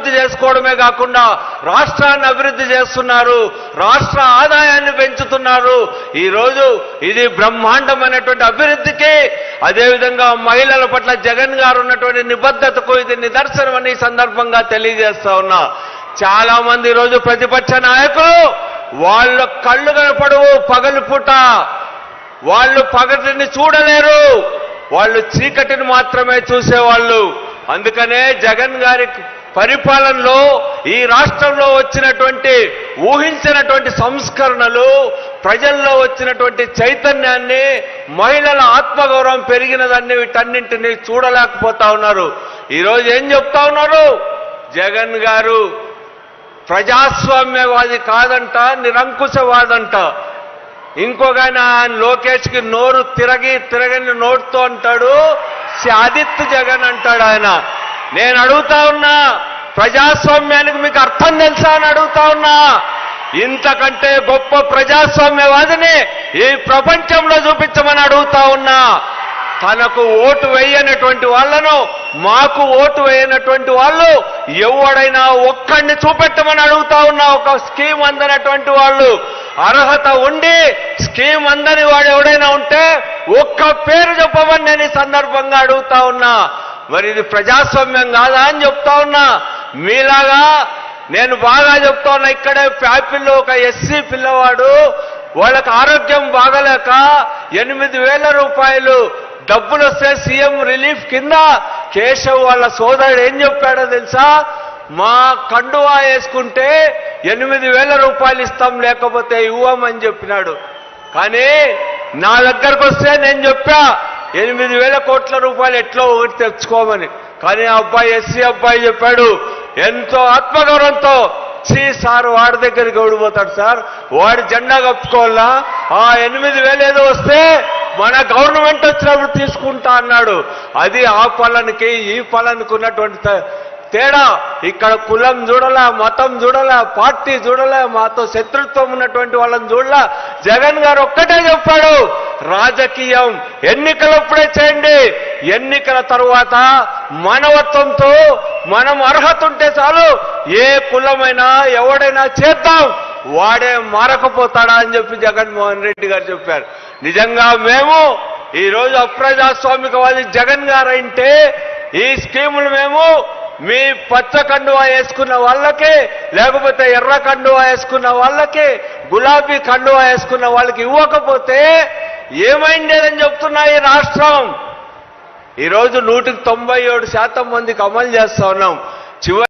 అభివృద్ధి చేసుకోవడమే కాకుండా రాష్ట్రాన్ని అభివృద్ధి చేస్తున్నారు, రాష్ట్ర ఆదాయాన్ని పెంచుతున్నారు. ఈరోజు ఇది బ్రహ్మాండమైనటువంటి అభివృద్ధికి, అదేవిధంగా మహిళల పట్ల జగన్ గారు ఉన్నటువంటి నిబద్ధతకు ఇది నిదర్శనమని ఈ సందర్భంగా తెలియజేస్తా ఉన్నా. చాలా మంది ఈరోజు ప్రతిపక్ష నాయకులు వాళ్ళ కళ్ళు కనపడవు పగలు పూట, వాళ్ళు పగటిని చూడలేరు, వాళ్ళు చీకటిని మాత్రమే చూసేవాళ్ళు. అందుకనే జగన్ గారి పరిపాలనలో ఈ రాష్ట్రంలో వచ్చినటువంటి ఊహించినటువంటి సంస్కరణలు, ప్రజల్లో వచ్చినటువంటి చైతన్యాన్ని, మహిళల ఆత్మగౌరవం పెరిగినదాన్ని వీటన్నింటినీ చూడలేకపోతా ఉన్నారు. ఈరోజు ఏం చెప్తా ఉన్నారు? జగన్ గారు ప్రజాస్వామ్యవాది కాదంట, నిరంకుశవాదంట. ఇంకొకైన లోకేష్కి నోరు తిరగని నోటుతో అంటాడు, ఆదిత్య జగన్ అంటాడు ఆయన. నేను అడుగుతా ఉన్నా, ప్రజాస్వామ్యానికి మీకు అర్థం తెలుసా అని అడుగుతా ఉన్నా. ఇంతకంటే గొప్ప ప్రజాస్వామ్యవాదిని ఈ ప్రపంచంలో చూపించమని అడుగుతా ఉన్నా. తనకు ఓటు వేయనటువంటి వాళ్లను, మాకు ఓటు వేయనటువంటి వాళ్ళు ఎవడైనా ఒక్కడిని చూపెట్టమని అడుగుతా ఉన్నా. ఒక స్కీమ్ అందనటువంటి వాళ్ళు, అర్హత ఉండి స్కీమ్ అందని వాడు ఎవడైనా ఉంటే ఒక్క పేరు చెప్పమని నేను ఈ సందర్భంగా అడుగుతా ఉన్నా. మరి ఇది ప్రజాస్వామ్యం కాదా అని చెప్తా ఉన్నా. మీలాగా నేను బాగా చెప్తా ఉన్నా. ఇక్కడే ప్యాపిల్లో ఒక ఎస్సీ పిల్లవాడు, వాళ్ళకి ఆరోగ్యం బాగలేక 8,000 రూపాయలు డబ్బులు వస్తే సీఎం రిలీఫ్ కింద కేశవ్ వాళ్ళ సోదరుడు ఏం చెప్పాడో తెలుసా? మా కండువా వేసుకుంటే 8,000 రూపాయలు ఇస్తాం, లేకపోతే ఇవ్వమని చెప్పినాడు. కానీ నా దగ్గరకు వస్తే నేను చెప్పా 8,000 కోట్ల రూపాయలు ఎట్లో ఒకటి తెచ్చుకోమని. కానీ ఆ అబ్బాయి, ఎస్సీ అబ్బాయి చెప్పాడు ఎంతో ఆత్మగౌరవంతో, సార్ వాడి దగ్గరికి ఓడిపోతాడు సార్, వాడి జెండా కప్పుకోవాలా, ఆ 8,000 ఏదో వస్తే మన గవర్నమెంట్ వచ్చినప్పుడు తీసుకుంటా అన్నాడు. అది ఆ పలానికి ఈ పలానికి ఉన్నటువంటి తేడా. ఇక్కడ కులం చూడలే, మతం చూడలే, పార్టీ చూడలే, మాతో శత్రుత్వం ఉన్నటువంటి వాళ్ళని చూడలే. జగన్ గారు ఒక్కటే చెప్పాడు, రాజకీయం ఎన్నికలప్పుడే చేయండి, ఎన్నికల తరువాత మానవత్వంతో మనం అర్హత ఉంటే చాలు, ఏ కులమైనా ఎవడైనా చేద్దాం, వాడే మారకపోతాడా అని చెప్పి జగన్మోహన్ రెడ్డి గారు చెప్పారు. నిజంగా మేము ఈరోజు అప్రజాస్వామికవాది జగన్ గారు అంటే ఈ స్కీములు మేము మీ పచ్చ కండువా వేసుకున్న వాళ్ళకి, లేకపోతే ఎర్ర కండువా వేసుకున్న వాళ్ళకి, గులాబీ కండువా వేసుకున్న వాళ్ళకి ఇవ్వకపోతే ఏమైందేదని చెప్తున్నా ఈ రాష్ట్రం. ఈరోజు 197% మందికి అమలు చేస్తా ఉన్నాం.